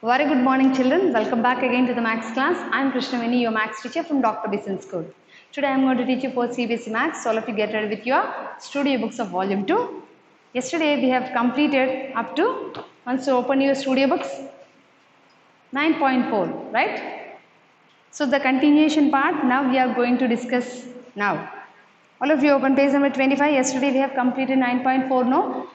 Very good morning, children. Welcome back again to the Maths class. I am Krishnaveni, your Maths teacher from Dr. Bisan School. Today I am going to teach you for CBSE Maths. So all of you get ready with your studio books of volume 2. Yesterday we have completed up to, once you open your studio books, 9.4, right? So the continuation part now we are going to discuss now. All of you open page number 25. Yesterday we have completed 9.4, no?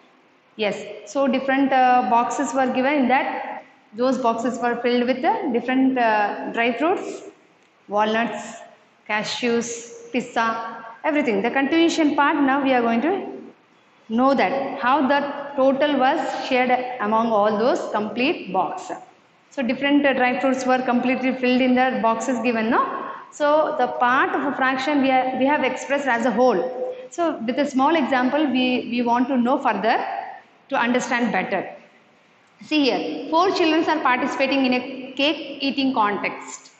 Yes. So different boxes were given. In that those boxes were filled with different dry fruits, walnuts, cashews, pista, everything. The continuation part now we are going to know that how the total was shared among all those complete box. So different dry fruits were completely filled in the boxes given, no? So the part of a fraction we have expressed as a whole. So with a small example we want to know further to understand better. See here, 4 children are participating in a cake eating contest.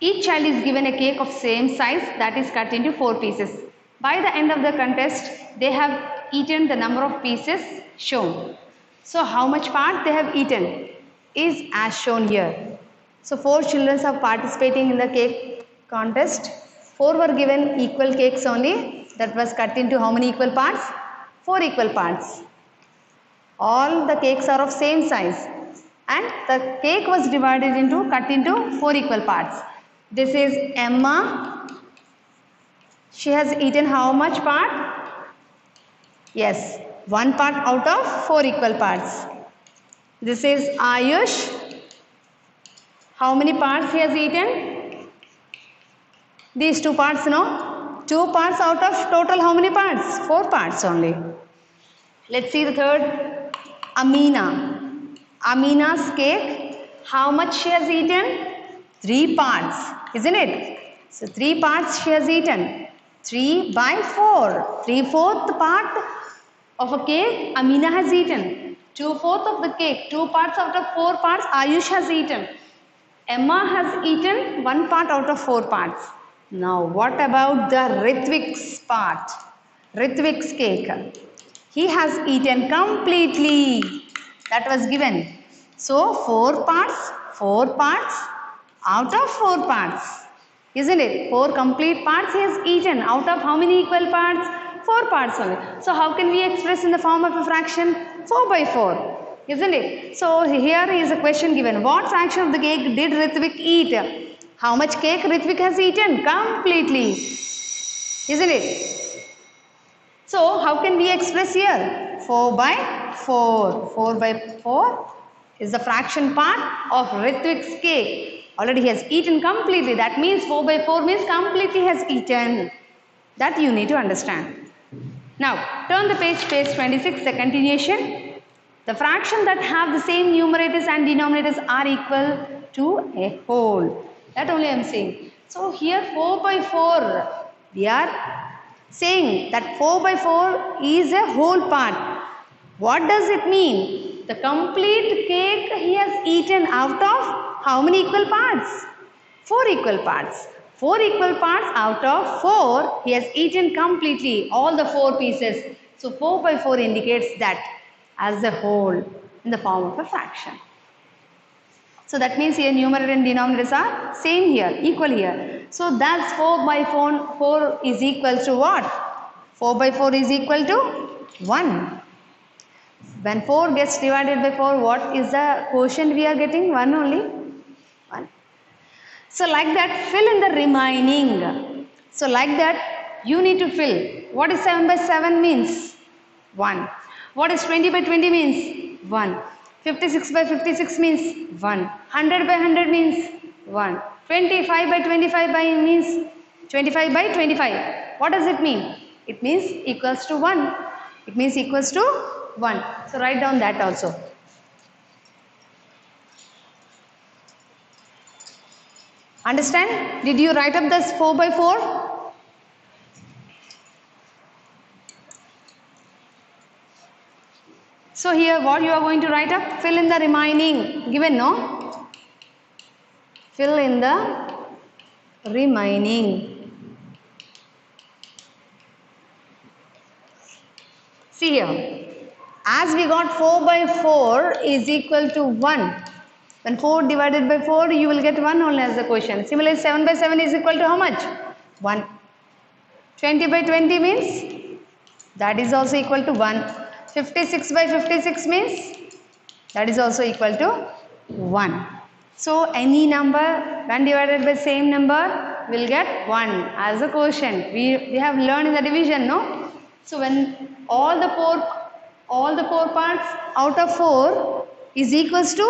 Each child is given a cake of same size that is cut into 4 pieces. By the end of the contest, they have eaten the number of pieces shown. So how much part they have eaten is as shown here. So 4 children are participating in the cake contest. 4 were given equal cakes only, that was cut into how many equal parts? 4 equal parts. All the cakes are of same size and the cake was divided into, cut into 4 equal parts. This is Emma. She has eaten how much part? Yes, 1 part out of 4 equal parts. This is Ayush. How many parts he has eaten? These 2 parts, no? 2 parts out of total how many parts? 4 parts only. Let's see the third. Amina. Amina's cake, how much she has eaten? 3 parts, isn't it? So 3 parts she has eaten. 3 by 4. 3/4 part of a cake Amina has eaten. 2/4 of the cake, 2 parts out of 4 parts Ayush has eaten. Emma has eaten 1 part out of 4 parts. Now what about the Ritvik's part? Ritvik's cake. He has eaten completely. That was given. So 4 parts out of 4 parts. Isn't it? 4 complete parts he has eaten out of how many equal parts? 4 parts only. So how can we express in the form of a fraction? 4 by 4. Isn't it? So here is a question given. What fraction of the cake did Ritvik eat? How much cake Ritvik has eaten? Completely. Isn't it? So how can we express here? 4 by 4. 4 by 4 is the fraction part of Ritvik's cake. Already he has eaten completely. That means 4 by 4 means completely has eaten. That you need to understand. Now turn the page 26, the continuation. The fraction that have the same numerators and denominators are equal to a whole. That only I am saying. So here 4 by 4 we are saying that 4 by 4 is a whole part. What does it mean? The complete cake he has eaten out of how many equal parts? 4 equal parts. 4 equal parts out of 4 he has eaten completely, all the 4 pieces. So 4 by 4 indicates that as a whole in the form of a fraction. So that means here numerator and denominators are same here, equal here. So that's 4 by 4 is equal to what? 4 by 4 is equal to 1. When 4 gets divided by 4, what is the quotient we are getting? 1 only. 1. So like that, fill in the remaining. So like that, you need to fill. What is 7 by 7 means? 1. What is 20 by 20 means? 1. 56 by 56 means 1. 100 by 100 means 1. 25 by 25 by means 25 by 25. What does it mean? It means equals to 1. It means equals to 1. So write down that also. Understand? Did you write up this 4 by 4? So here what you are going to write up? Fill in the remaining. Given, no? Fill in the remaining. See here. As we got 4 by 4 is equal to 1. When 4 divided by 4, you will get 1 only as the quotient. Similarly, 7 by 7 is equal to how much? 1. 20 by 20 means that is also equal to 1. 56 by 56 means that is also equal to 1. So any number when divided by same number will get 1 as a quotient. We have learned in the division, no? So when all the four parts out of 4 is equals to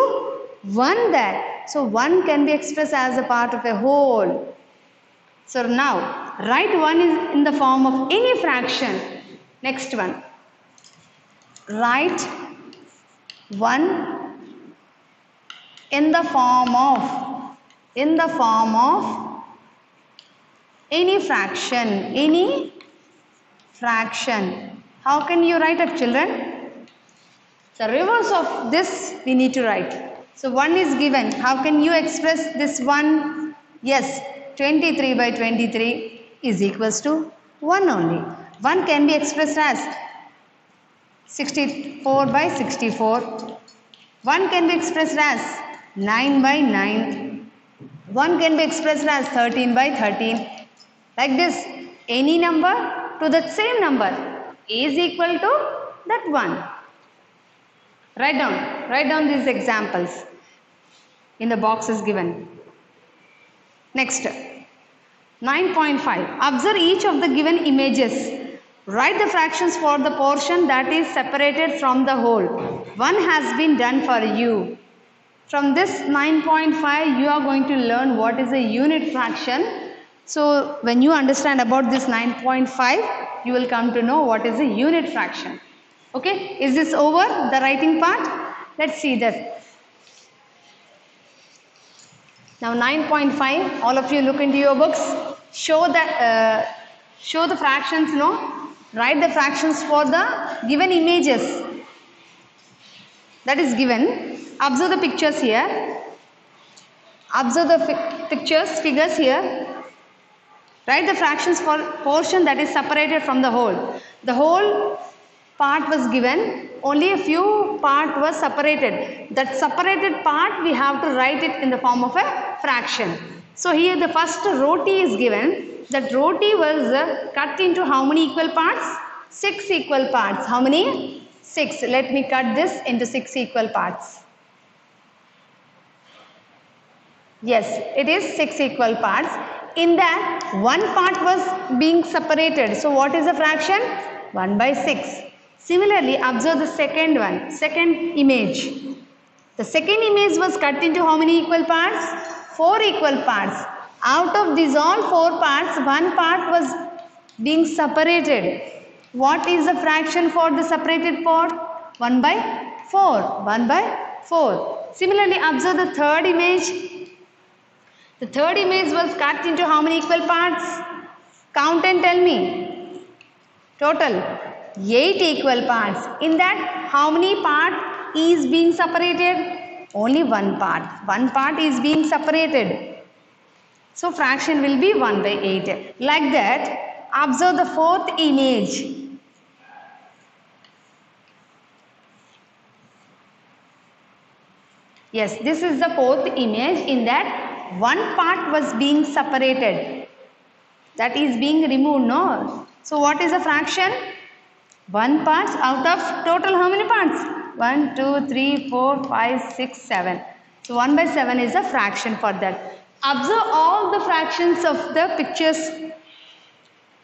1 there. So 1 can be expressed as a part of a whole. So now write 1 is in the form of any fraction. Next one. Write 1 in the form of any fraction. How can you write it, children? The reverse of this we need to write. So 1 is given. How can you express this 1? Yes, 23 by 23 is equals to 1 only. 1 can be expressed as 64 by 64. 1 can be expressed as 9 by 9. 1 can be expressed as 13 by 13. Like this, any number to that same number is equal to that 1. Write down these examples in the boxes given. Next, 9.5. Observe each of the given images. Write the fractions for the portion that is separated from the whole. One has been done for you. From this 9.5, you are going to learn what is a unit fraction. So when you understand about this 9.5, you will come to know what is a unit fraction. Okay, is this over the writing part? Let's see that. Now 9.5, all of you look into your books. Show the fractions, no? Write the fractions for the given images that is given. Observe the pictures here. Observe the figures here. Write the fractions for portion that is separated from the whole. The whole part was given, only a few part was separated. That separated part we have to write it in the form of a fraction. So here the first roti is given. That roti was cut into how many equal parts? 6 equal parts. How many? 6. Let me cut this into 6 equal parts. Yes, it is 6 equal parts. In that, one part was being separated. So what is the fraction? 1 by 6. Similarly, observe the second image. The second image was cut into how many equal parts? 4 equal parts. Out of these all 4 parts, one part was being separated. What is the fraction for the separated part? 1 by 4. 1 by 4. Similarly, observe the third image. The third image was cut into how many equal parts? Count and tell me. Total 8 equal parts. In that, how many part is being separated? Only one part. One part is being separated. So fraction will be 1 by 8. Like that, observe the fourth image. Yes, this is the fourth image. In that, one part was being separated. That is being removed, no? So what is the fraction? 1 part out of total how many parts? 1, 2, 3, 4, 5, 6, 7. So 1 by 7 is a fraction for that. Observe all the fractions of the pictures.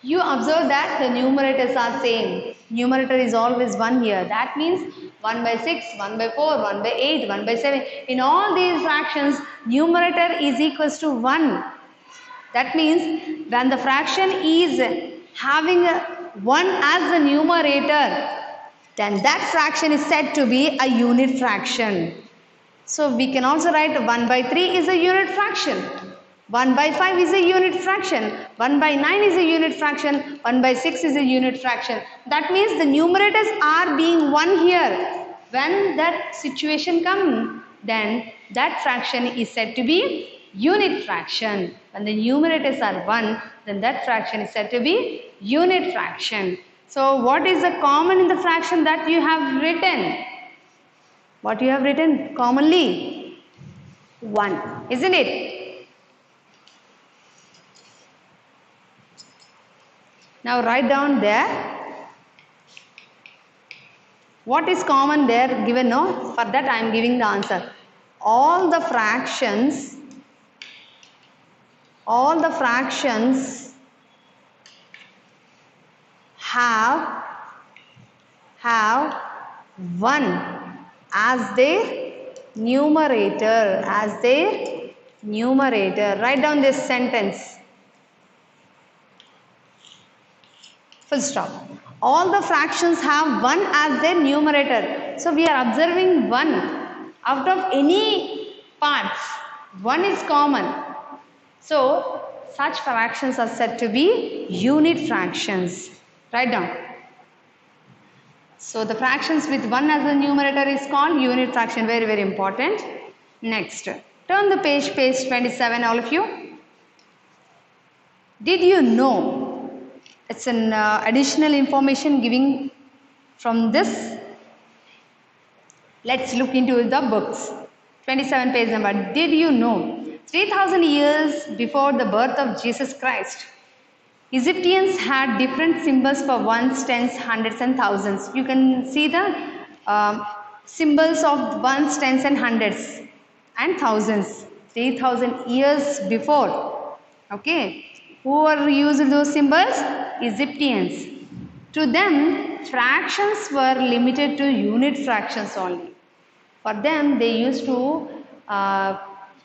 You observe that the numerators are same. Numerator is always 1 here. That means 1 by 6, 1 by 4, 1 by 8, 1 by 7. In all these fractions, numerator is equals to 1. That means when the fraction is having 1 as the numerator, then that fraction is said to be a unit fraction. So we can also write 1 by 3 is a unit fraction. 1 by 5 is a unit fraction. 1 by 9 is a unit fraction. 1 by 6 is a unit fraction. That means the numerators are being 1 here. When that situation comes, then that fraction is said to be unit fraction. When the numerators are 1, then that fraction is said to be unit fraction. So what is the common in the fraction that you have written? What you have written commonly? 1, isn't it? Now write down there what is common there given. No, for that I am giving the answer. All the fractions have 1 as their numerator, Write down this sentence. Full stop. All the fractions have 1 as their numerator. So we are observing 1 out of any parts. 1 is common. So such fractions are said to be unit fractions. Write down. So the fractions with 1 as the numerator is called unit fraction. Very, very important. Next. Turn the page 27, all of you. Did you know? It's an additional information giving from this. Let's look into the books. 27 page number. Did you know? 3000 years before the birth of Jesus Christ, Egyptians had different symbols for ones, tens, hundreds and thousands. You can see the symbols of ones, tens and hundreds and thousands. 3000 years before. Okay. Who are using those symbols? Egyptians. To them, fractions were limited to unit fractions only. For them, they used to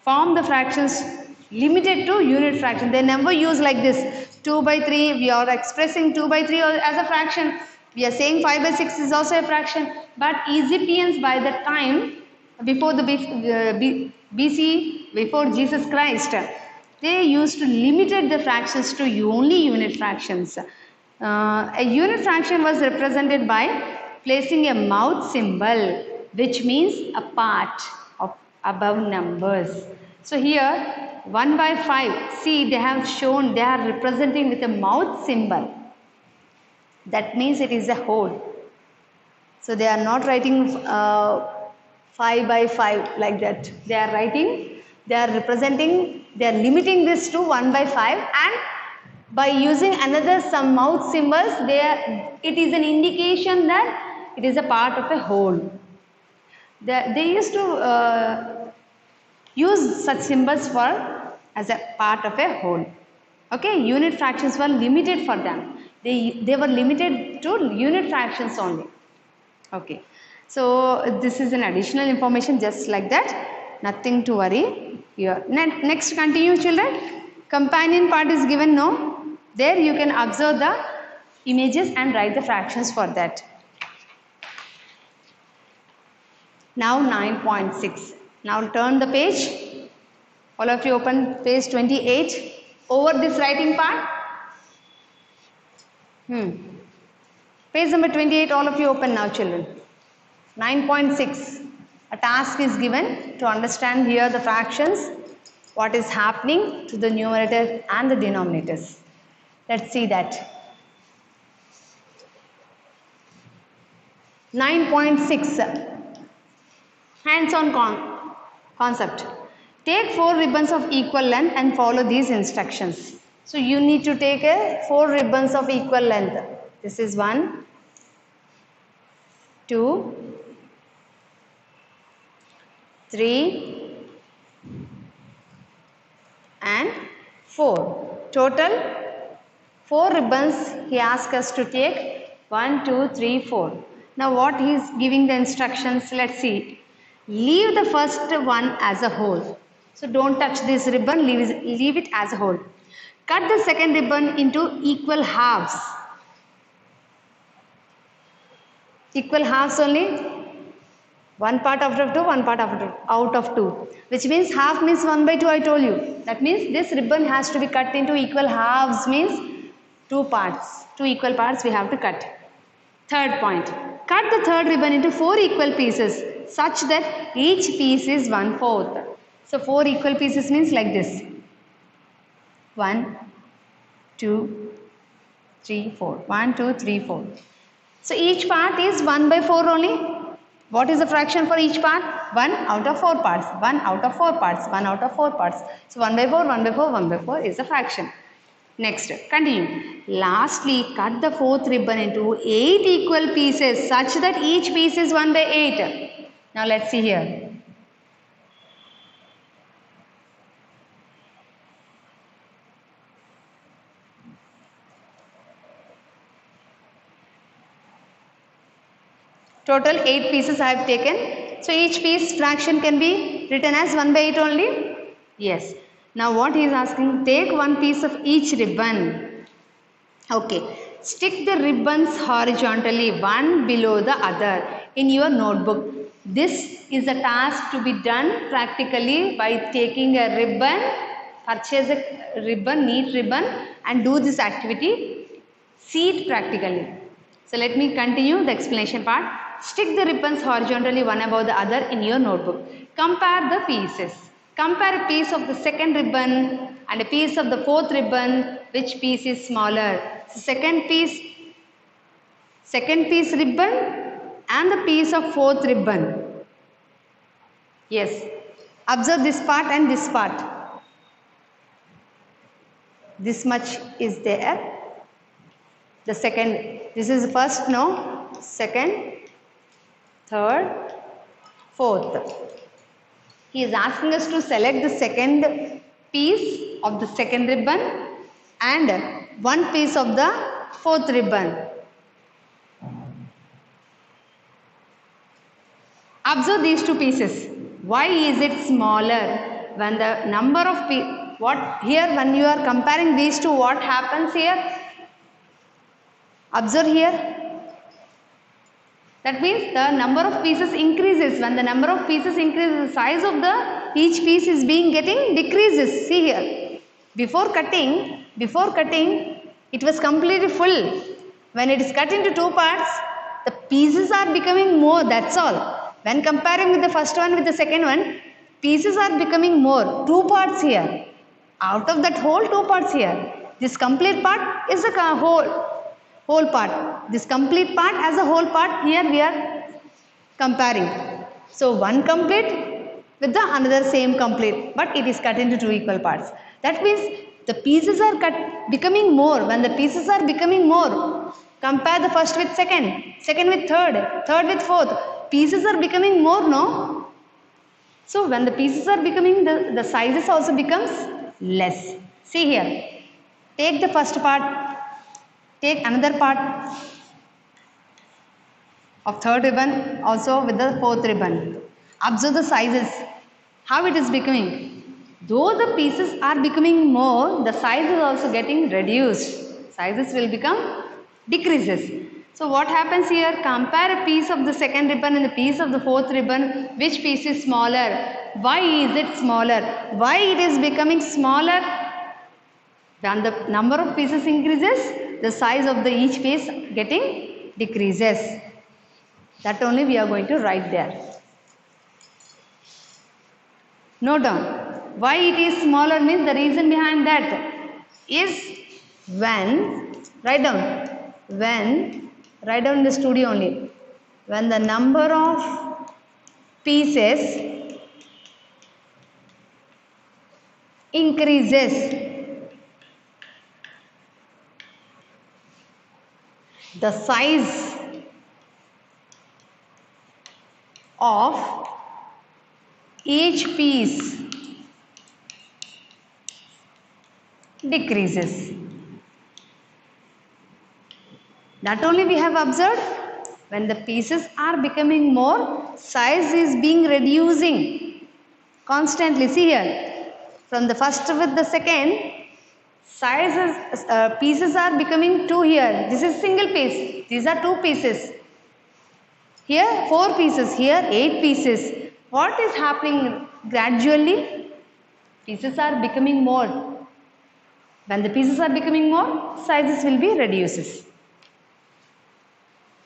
form the fractions limited to unit fraction. They never use like this 2 by 3. We are expressing 2 by 3 as a fraction. We are saying 5 by 6 is also a fraction. But Egyptians, by the time before the BC, before Jesus Christ, they used to limit the fractions to only unit fractions. A unit fraction was represented by placing a mouth symbol, which means a part of above numbers. So here 1 by 5, see, they have shown, they are representing with a mouth symbol. That means it is a whole. So they are not writing 5 by 5 like that. They are writing, they are representing, they are limiting this to 1 by 5, and by using another some mouth symbols, it is an indication that it is a part of a whole. They used to use such symbols for as a part of a whole. Okay, unit fractions were limited for them. They were limited to unit fractions only. Okay, so this is an additional information just like that. Nothing to worry here. Next, continue children. Companion part is given, no? There you can observe the images and write the fractions for that. Now 9.6. Now turn the page. All of you open page 28. Over this writing part. Page number 28, all of you open now children. 9.6. A task is given to understand here the fractions. What is happening to the numerator and the denominators. Let's see that. 9.6. Hands-on concept. Take 4 ribbons of equal length and follow these instructions. So you need to take 4 ribbons of equal length. This is 1, 2, 3 and 4. Total 4 ribbons he asked us to take. 1, 2, 3, 4. Now what he is giving the instructions, let's see. Leave the first one as a whole. So don't touch this ribbon, leave it as a whole. Cut the second ribbon into equal halves. Equal halves only. One part out of 2, one part out of 2. Which means half means 1 by 2, I told you. That means this ribbon has to be cut into equal halves, means 2 parts. 2 equal parts we have to cut. Third point. Cut the third ribbon into 4 equal pieces such that each piece is 1/4. So 4 equal pieces means like this. 1, 2, 3, 4. 1, 2, 3, 4. So each part is 1 by 4 only. What is the fraction for each part? 1 out of 4 parts. 1 out of 4 parts. 1 out of 4 parts. So 1 by 4, 1 by 4, 1 by 4 is the fraction. Next, continue. Lastly, cut the fourth ribbon into 8 equal pieces such that each piece is 1 by 8. Now let's see here. Total 8 pieces I have taken. So each piece fraction can be written as 1 by 8 only. Yes. Now what he is asking, take one piece of each ribbon. Okay. Stick the ribbons horizontally one below the other in your notebook. This is a task to be done practically by taking a ribbon, purchase a ribbon, neat ribbon and do this activity. See it practically. So let me continue the explanation part. Stick the ribbons horizontally one above the other in your notebook. Compare the pieces. Compare a piece of the second ribbon and a piece of the fourth ribbon. Which piece is smaller? So second piece ribbon and the piece of fourth ribbon. Yes. Observe this part and this part. This much is there. The second, this is first, no, second, third, fourth. He is asking us to select the second piece of the second ribbon and one piece of the fourth ribbon. Observe these two pieces. Why is it smaller? When the number of when you are comparing these two, what happens here? Observe here. That means the number of pieces increases. When the number of pieces increases, the size of each piece is getting decreases. See here. Before cutting, it was completely full. When it is cut into two parts, the pieces are becoming more. That's all. When comparing with the first one with the second one, pieces are becoming more. 2 parts here. Out of that whole 2 parts here. This complete part is a whole part. This complete part as a whole part, here we are comparing. So one complete with the another same complete, but it is cut into 2 equal parts. That means the pieces are becoming more. When the pieces are becoming more, compare the first with second with third with fourth. Pieces are becoming more, no? So when the pieces are becoming, the sizes also becomes less. See here. Take the first part. Take another part of third ribbon also with the fourth ribbon. Observe the sizes. How it is becoming. Though the pieces are becoming more, the size is also getting reduced. Sizes will become decreases. So what happens here? Compare a piece of the second ribbon and the piece of the fourth ribbon. Which piece is smaller? Why is it smaller? Why it is becoming smaller? When the number of pieces increases, the size of each piece getting decreases. That only we are going to write there. Note down. Why it is smaller means the reason behind that is when, write down in the studio only. When the number of pieces increases, the size of each piece decreases. That only we have observed. When the pieces are becoming more, size is being reducing constantly. See here, from the first with the second, pieces are becoming 2 here. This is single piece. These are 2 pieces. Here 4 pieces. Here 8 pieces. What is happening gradually? Pieces are becoming more. When the pieces are becoming more, sizes will be reduces.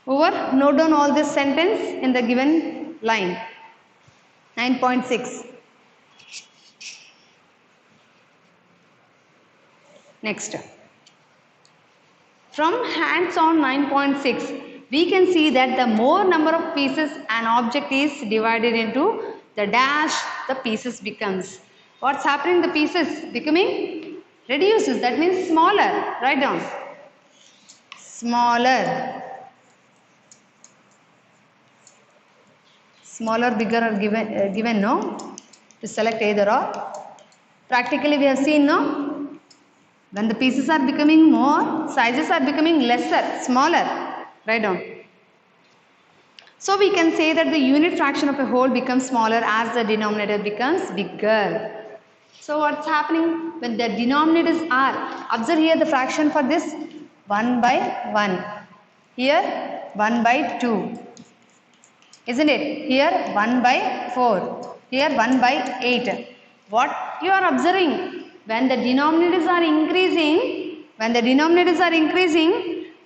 Over, note down all this sentence in the given line. 9.6. Next. From hands on 9.6, we can see that the more number of pieces an object is divided into, the dash the pieces becomes. What's happening? The pieces becoming reduces. That means smaller. Write down. Smaller. Smaller, bigger are given, no? To select either or. Practically we have seen, no? When the pieces are becoming more, sizes are becoming lesser, smaller. Write down. So we can say that the unit fraction of a whole becomes smaller as the denominator becomes bigger. So what's happening when the denominators are? Observe here the fraction for this 1 by 1. Here 1 by 2. Isn't it? Here 1 by 4. Here 1 by 8. What you are observing? When the denominators are increasing,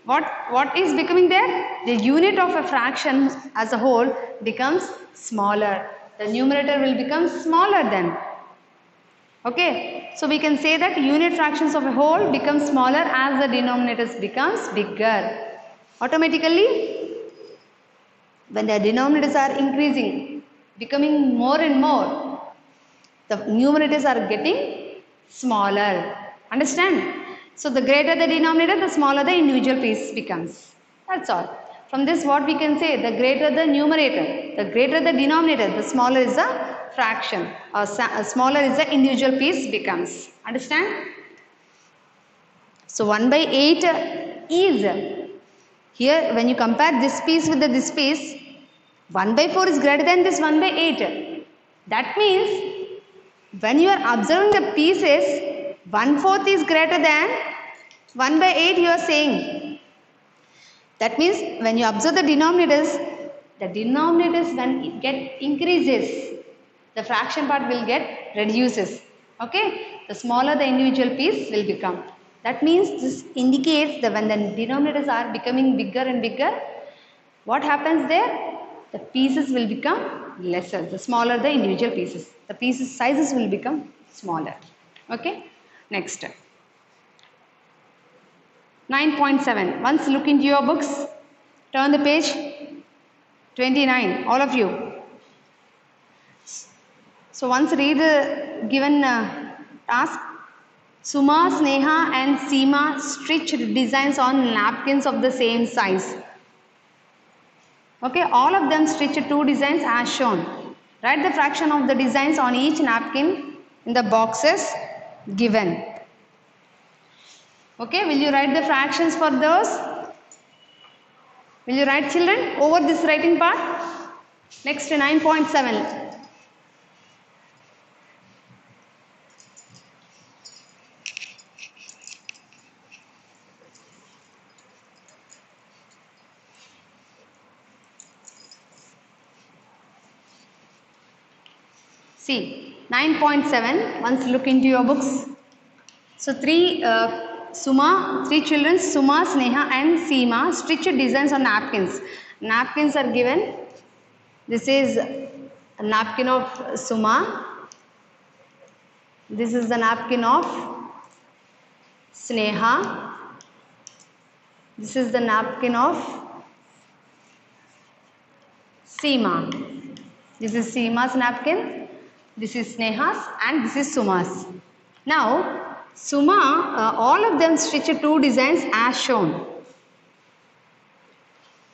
what is becoming there? The unit of a fraction as a whole becomes smaller. The numerator will become smaller then. Okay. So we can say that unit fractions of a whole become smaller as the denominators becomes bigger. Automatically, when the denominators are increasing, becoming more and more, the numerators are getting smaller. Understand? So the greater the denominator, the smaller the individual piece becomes. That's all. From this what we can say, the greater the numerator, the greater the denominator, the smaller is the fraction, or smaller is the individual piece becomes. Understand? So 1 by 8 is, here when you compare this piece with this piece, 1 by 4 is greater than this 1 by 8. That means when you are observing the pieces, 1/4 is greater than 1 by 8 you are saying. That means when you observe the denominators when it get increases, the fraction part will get reduces. Okay? The smaller the individual piece will become. That means this indicates that when the denominators are becoming bigger and bigger, what happens there? The pieces will become lesser. The smaller the individual pieces, the pieces sizes will become smaller. Okay? Next. 9.7. Once look into your books. Turn the page 29. All of you. So once read the given task. Suma, Sneha and Seema stitched designs on napkins of the same size. Okay, all of them stitched 2 designs as shown. Write the fraction of the designs on each napkin in the boxes given. Okay, will you write the fractions for those? Will you write, children, over this writing part? Next, 9.7. See, 9.7, once look into your books. So, 3 children, Suma, Sneha and Seema stitched designs on napkins. Napkins are given. This is a napkin of Suma. This is the napkin of Sneha. This is the napkin of Seema. This is Seema's napkin. This is Sneha's and this is Suma's. Now, Suma, all of them stitched 2 designs as shown.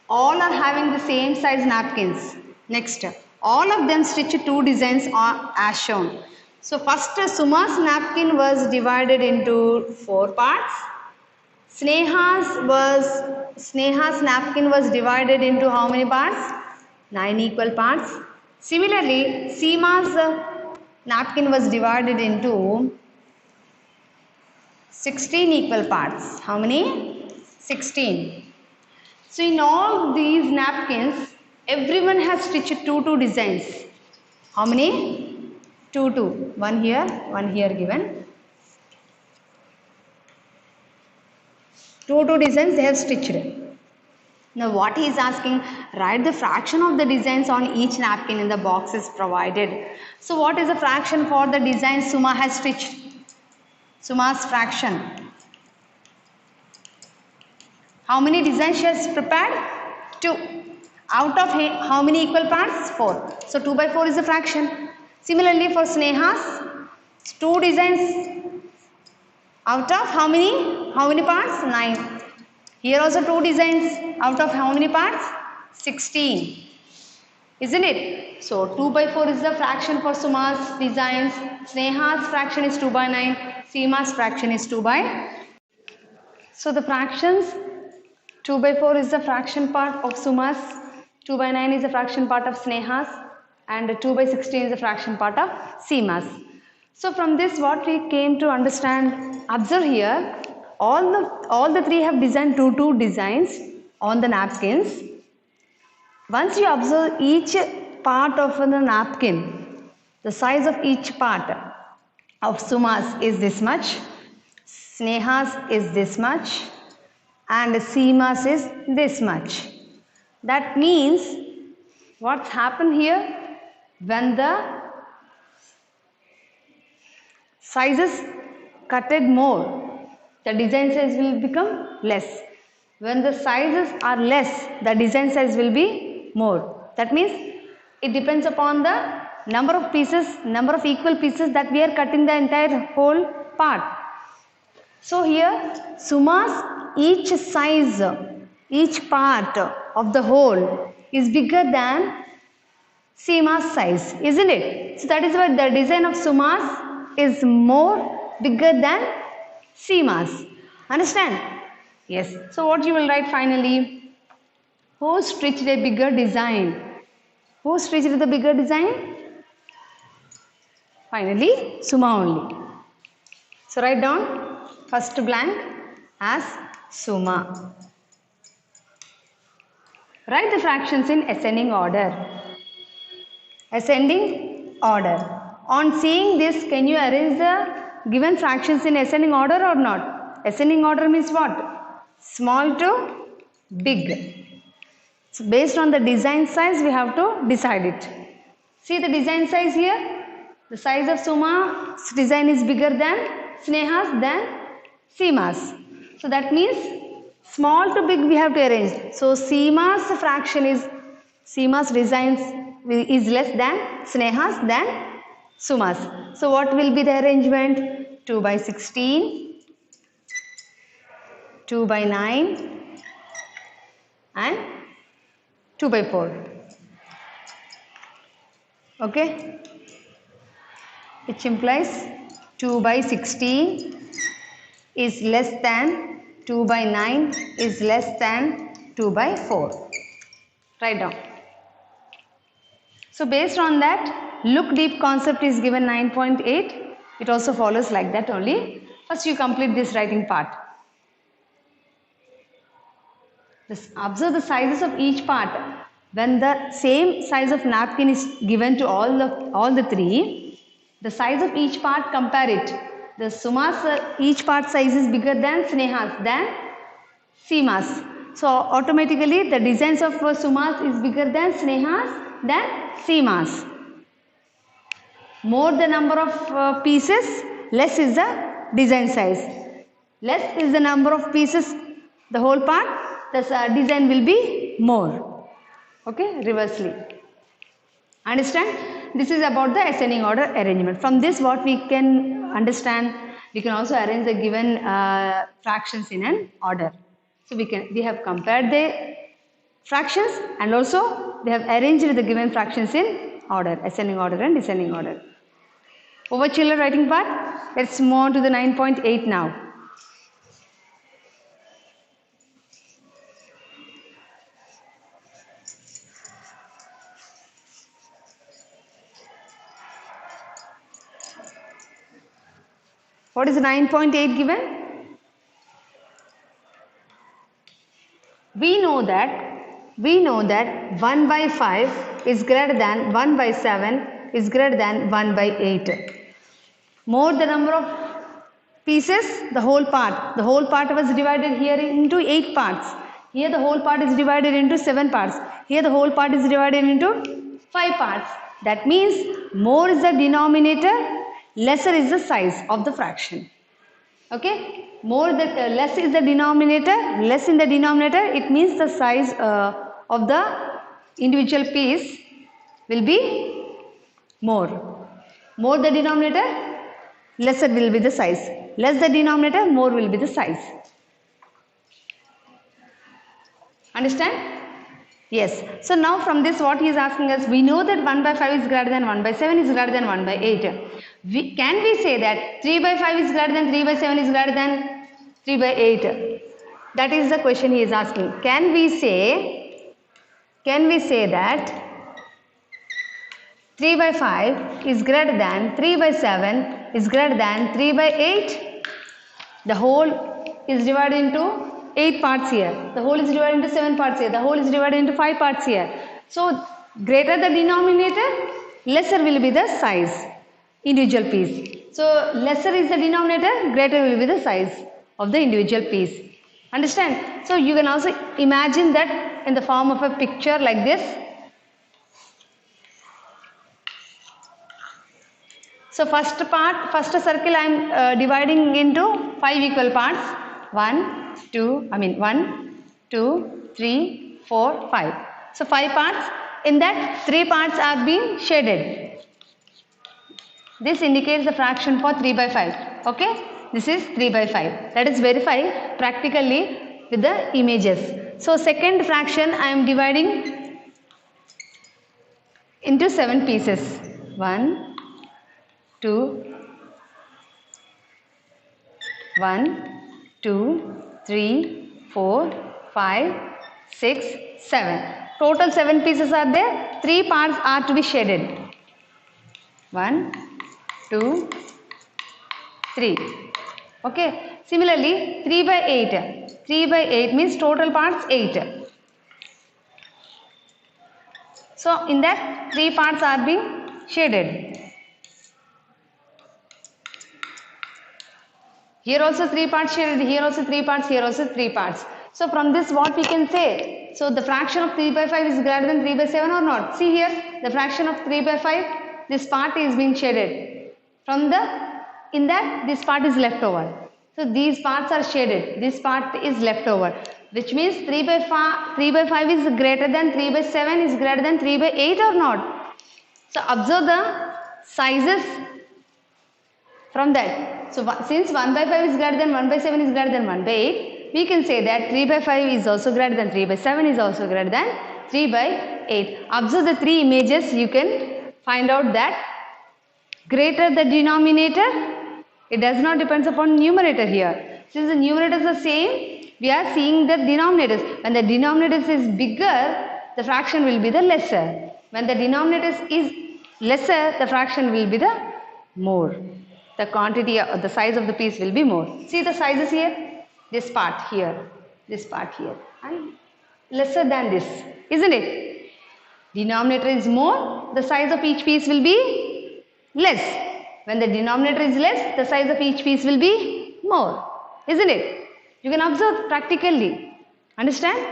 All are having the same size napkins. Next, all of them stitched 2 designs as shown. So, first Suma's napkin was divided into 4 parts. Sneha's napkin was divided into how many parts? 9 equal parts. Similarly, Seema's napkin was divided into 16 equal parts. How many? 16. So in all these napkins, everyone has stitched 2 designs. How many? 2. One here given. 2 designs they have stitched. Now what he is asking, write the fraction of the designs on each napkin in the boxes provided. So what is the fraction for the design Suma has stitched? Suma's fraction. How many designs she has prepared? 2. Out of how many equal parts? 4. So 2 by 4 is a fraction. Similarly for Sneha's 2 designs, out of how many parts? 9. Here also 2 designs, out of how many parts? 16. Isn't it? So 2 by 4 is the fraction for Suma's designs. Sneha's fraction is 2 by 9. Seema's fraction is 2 by. So the fractions, 2 by 4 is the fraction part of Suma's, 2 by 9 is the fraction part of Sneha's, and 2 by 16 is the fraction part of Seema's. So from this what we came to understand, observe here, all the three have designed two designs on the napkins. Once you observe each part of the napkin, the size of each part of Suma's is this much, Sneha's is this much, and Seema's is this much. That means what's happened here, when the sizes cutted more, the design size will become less. When the sizes are less, the design size will be more. That means it depends upon the number of pieces, number of equal pieces that we are cutting the entire whole part. So here Suma's each size, each part of the whole is bigger than Seema's size, isn't it? So that is why the design of Suma's is more bigger than Seema's. Understand? Yes. So what you will write finally? Who stitched a bigger design? Who stitched the bigger design? Finally, Suma only. So write down first blank as Suma. Write the fractions in ascending order. Ascending order. On seeing this, can you arrange the given fractions in ascending order or not? Ascending order means what? Small to big. So based on the design size, we have to decide it. See the design size here. The size of Suma's design is bigger than Sneha's, than Seema's. So that means small to big we have to arrange. So Seema's fraction is, Seema's designs is less than Sneha's, than Suma's. So what will be the arrangement? 2 by 16, 2 by 9 and 2 by 4. Okay? Which implies 2 by 16 is less than 2 by 9 is less than 2 by 4. Write down. So based on that, look deep concept is given 9.8. It also follows like that only. First you complete this writing part. Observe the sizes of each part. When the same size of napkin is given to all the three, the size of each part, compare it. The Suma's each part size is bigger than Sneha's, than Seema's. So automatically the designs of Suma's is bigger than Sneha's, than Seema's. More the number of pieces, less is the design size. Less is the number of pieces, the whole part, the design will be more. Okay, reversely. Understand? This is about the ascending order arrangement. From this what we can understand, we can also arrange the given fractions in an order. So we have compared the fractions and also we have arranged the given fractions in order, ascending order and descending order. Over children writing part, let's move on to the 9.8 now. What is 9.8 given? We know that 1 by 5 is greater than 1 by 7 is greater than 1 by 8. More the number of pieces, the whole part. The whole part was divided here into 8 parts. Here the whole part is divided into 7 parts. Here the whole part is divided into 5 parts. That means more is the denominator, lesser is the size of the fraction. Okay? Less is the denominator, less in the denominator, it means the size of the individual piece will be more. More the denominator, lesser will be the size. Less the denominator, more will be the size. Understand? Yes. So now from this what he is asking us, we know that 1 by 5 is greater than 1 by 7 is greater than 1 by 8. Can we say that 3 by 5 is greater than 3 by 7 is greater than 3 by 8? That is the question he is asking. Can we say that 3 by 5 is greater than 3 by 7 is greater than 3 by 8? The whole is divided into 8 parts here. The whole is divided into 7 parts here. The whole is divided into 5 parts here. So, greater the denominator, lesser will be the size, individual piece. So, lesser is the denominator, greater will be the size of the individual piece. Understand? So, you can also imagine that in the form of a picture like this. So, first circle I am dividing into 5 equal parts. 1, 2, 3, 4, 5. So 5 parts. In that 3 parts are being shaded. This indicates the fraction for 3 by 5. Okay. This is 3 by 5. Let us verify practically with the images. So second fraction I am dividing into 7 pieces. 1, 2, 3, 4, 5, 6, 7. Total 7 pieces are there. 3 parts are to be shaded. 1, 2, 3. Okay. Similarly, 3 by 8. 3 by 8 means total parts 8. So, in that 3 parts are being shaded. Here also 3 parts shaded, here also 3 parts, here also 3 parts. So from this what we can say? So the fraction of 3 by 5 is greater than 3 by 7 or not? See here, the fraction of 3 by 5, this part is being shaded. In that this part is left over. So these parts are shaded, this part is left over. Which means 3 by 5 is greater than 3 by 7 is greater than 3 by 8 or not? So observe the sizes from that. So since 1 by 5 is greater than 1 by 7 is greater than 1 by 8, we can say that 3 by 5 is also greater than 3 by 7 is also greater than 3 by 8. Observe the 3 images, you can find out that greater the denominator, it does not depend upon numerator here. Since the numerators are same, we are seeing the denominators. When the denominator is bigger, the fraction will be the lesser. When the denominator is lesser, the fraction will be the more. The quantity or the size of the piece will be more. See the sizes here? This part here, and lesser than this, isn't it? Denominator is more, the size of each piece will be less. When the denominator is less, the size of each piece will be more, isn't it? You can observe practically. Understand?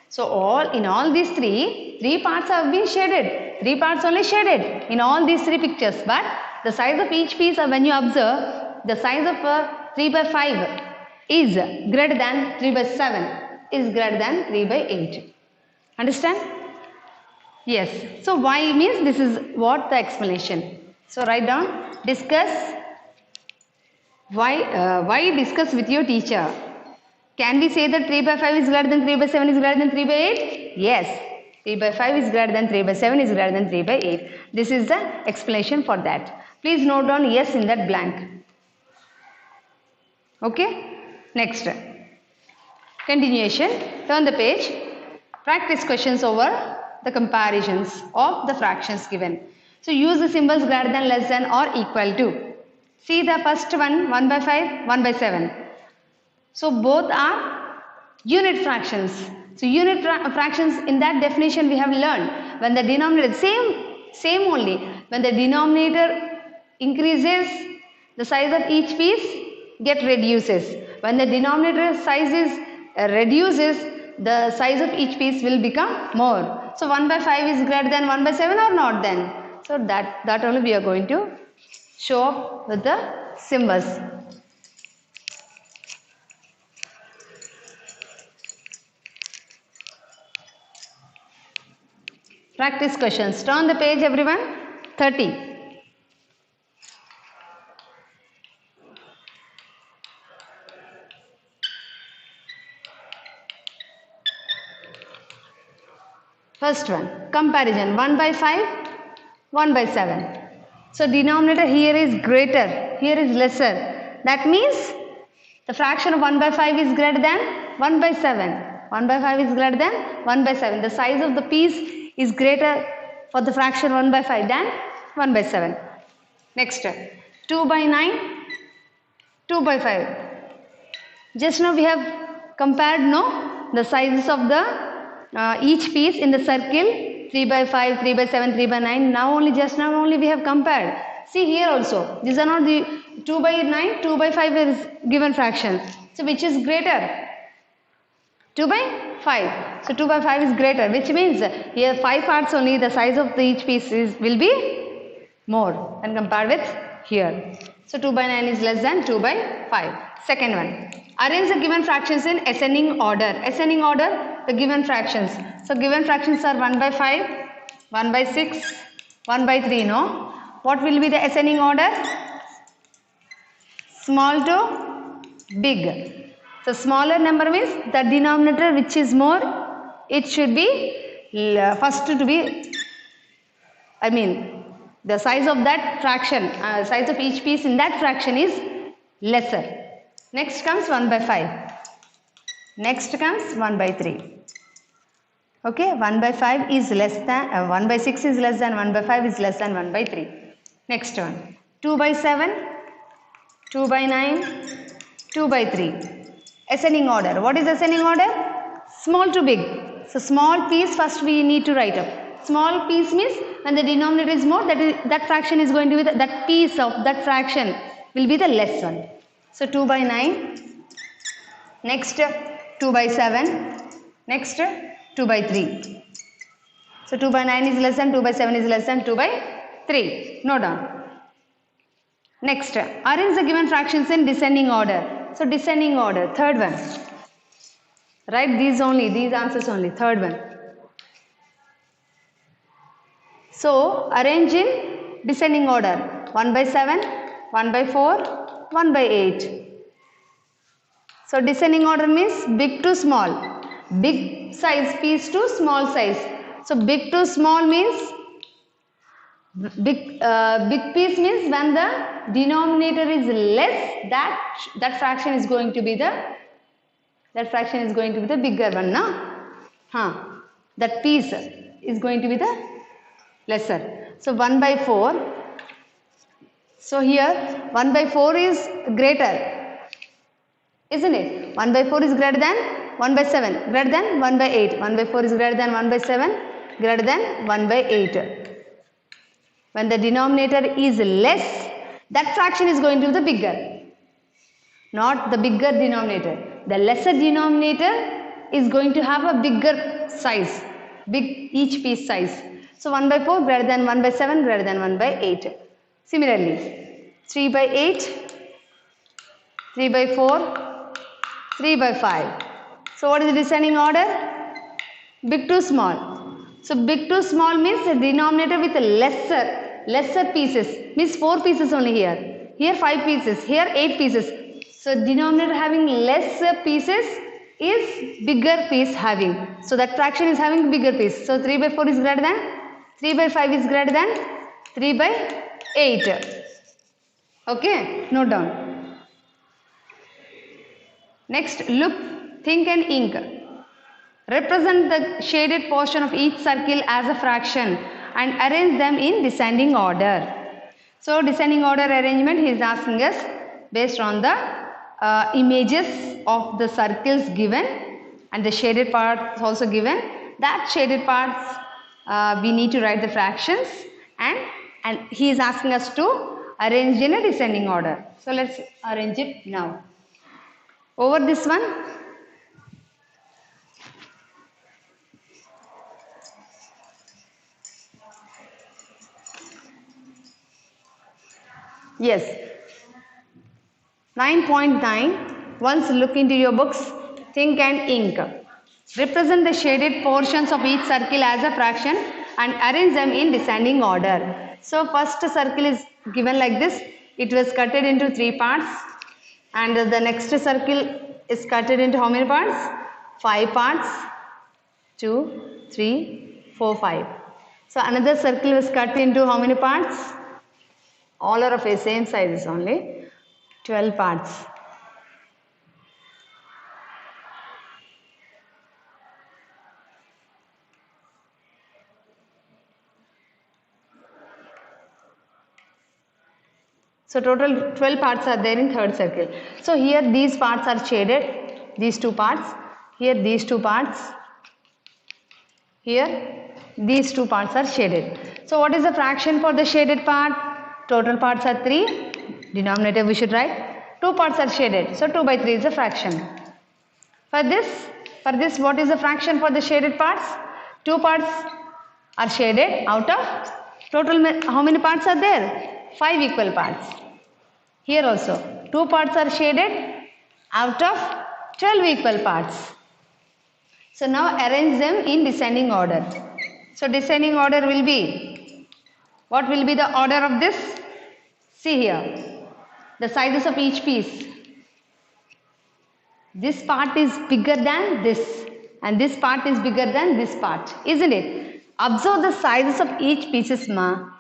So in all these three parts have been shaded. 3 parts only shaded in all these 3 pictures. But the size of each piece, when you observe, the size of 3 by 5 is greater than 3 by 7 is greater than 3 by 8. Understand? Yes. So why means this is what the explanation. So write down, discuss. Why discuss with your teacher? Can we say that 3 by 5 is greater than 3 by 7 is greater than 3 by 8? Yes. 3 by 5 is greater than 3 by 7 is greater than 3 by 8. This is the explanation for that. Please note down yes in that blank. Okay. Next. Continuation. Turn the page. Practice questions over the comparisons of the fractions given. So use the symbols greater than, less than or equal to. See the first one, 1 by 5, 1 by 7. So both are unit fractions. So unit fractions, in that definition we have learned, when the denominator, same only, when the denominator increases, the size of each piece reduces. When the denominator size is reduces, the size of each piece will become more. So 1 by 5 is greater than 1 by 7 or not then? So that only we are going to show up with the symbols. Practice questions. Turn the page everyone. 30. First one, comparison. 1 by 5, 1 by 7. So denominator here is greater, here is lesser. That means the fraction of 1 by 5 is greater than 1 by 7. 1 by 5 is greater than 1 by 7. The size of the piece is greater for the fraction 1 by 5 than 1 by 7. Next, 2 by 9, 2 by 5. Just now we have compared the sizes of the each piece in the circle 3 by 5, 3 by 7, 3 by 9. Just now only we have compared. See here also, these are not the 2 by 9, 2 by 5 is given fraction. So which is greater? 2 by 5. So 2 by 5 is greater, which means here 5 parts only, the size of each piece will be more when compared with here. So 2 by 9 is less than 2 by 5. Second one, arrange the given fractions in ascending order. Ascending order, the given fractions. So given fractions are 1 by 5, 1 by 6, 1 by 3, no? What will be the ascending order? Small to big. So smaller number means the denominator which is more, it should be first to be, the size of that fraction, size of each piece in that fraction is lesser. Next comes 1 by 5. Next comes 1 by 3. Okay, 1 by 5 is less than, 1 by 6 is less than, 1 by 5 is less than 1 by 3. Next one, 2 by 7, 2 by 9, 2 by 3. Ascending order. What is ascending order? Small to big. So small piece first we need to write up. Small piece means when the denominator is more, that fraction is going to be, that piece of that fraction will be the less one. So 2 by 9. Next 2 by 7. Next 2 by 3. So 2 by 9 is less than, 2 by 7 is less than 2 by 3. Note down. Next, arrange the given fractions in descending order. So descending order, third one. Write these answers only, third one. So arrange in descending order. 1 by 7, 1 by 4, 1 by 8. So descending order means big to small. Big size piece to small size. So big to small means big piece means when the denominator is less, that fraction is going to be the bigger one, no? That piece is going to be the lesser. So 1 by 4. So here 1 by 4 is greater, isn't it? 1 by 4 is greater than 1 by 7, greater than 1 by 8. 1 by 4 is greater than 1 by 7, greater than 1 by 8. When the denominator is less, that fraction is going to be the bigger, not the bigger denominator. The lesser denominator is going to have a bigger size, each piece size. So 1 by 4 greater than 1 by 7, greater than 1 by 8. Similarly, 3 by 8, 3 by 4, 3 by 5. So what is the descending order? Big to small. So big to small means the denominator with lesser pieces, means 4 pieces only here. Here 5 pieces, here 8 pieces. So denominator having lesser pieces is bigger piece having. So that fraction is having bigger piece. So 3 by 4 is greater than, 3 by 5 is greater than 3 by 8. Okay, note down. Next, look, think and ink. Represent the shaded portion of each circle as a fraction and arrange them in descending order. So descending order arrangement he is asking us based on the images of the circles given and the shaded parts also given. That shaded parts we need to write the fractions and he is asking us to arrange in a descending order. So let's arrange it now. Over this one, yes, 9.9. Once look into your books, think and ink. Represent the shaded portions of each circle as a fraction and arrange them in descending order. So first circle is given like this. It was cutted into 3 parts, and the next circle is cutted into how many parts? 5 parts. 2, 3, 4, 5. So another circle was cut into how many parts? All are of the same sizes only. 12 parts. So total 12 parts are there in third circle. So here these parts are shaded, these 2 parts. Here these 2 parts. Here these 2 parts are shaded. So what is the fraction for the shaded part? Total parts are 3. Denominator we should write. 2 parts are shaded. So 2 by 3 is the fraction. For this what is the fraction for the shaded parts? 2 parts are shaded out of total how many parts are there? 5 equal parts. Here also 2 parts are shaded out of 12 equal parts. So now arrange them in descending order. So descending order will be, what will be the order of this? See here, the sizes of each piece. This part is bigger than this, and this part is bigger than this part, isn't it? Observe the sizes of each pieces, ma,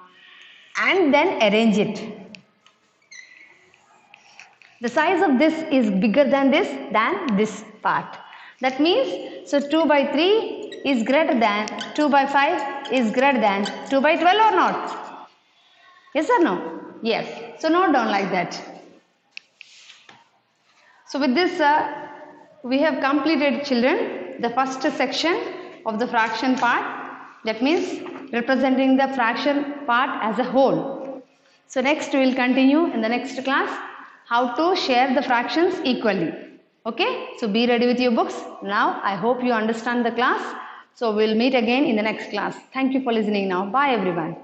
and then arrange it. The size of this is bigger than this part. That means, so 2 by 3 is greater than 2 by 5 is greater than 2 by 12 or not? Yes or no? Yes. So note down like that. So with this, we have completed, children, the first section of the fraction part. That means representing the fraction part as a whole. So next we will continue in the next class how to share the fractions equally. Okay, so be ready with your books. Now I hope you understand the class. So we'll meet again in the next class. Thank you for listening now. Bye everyone.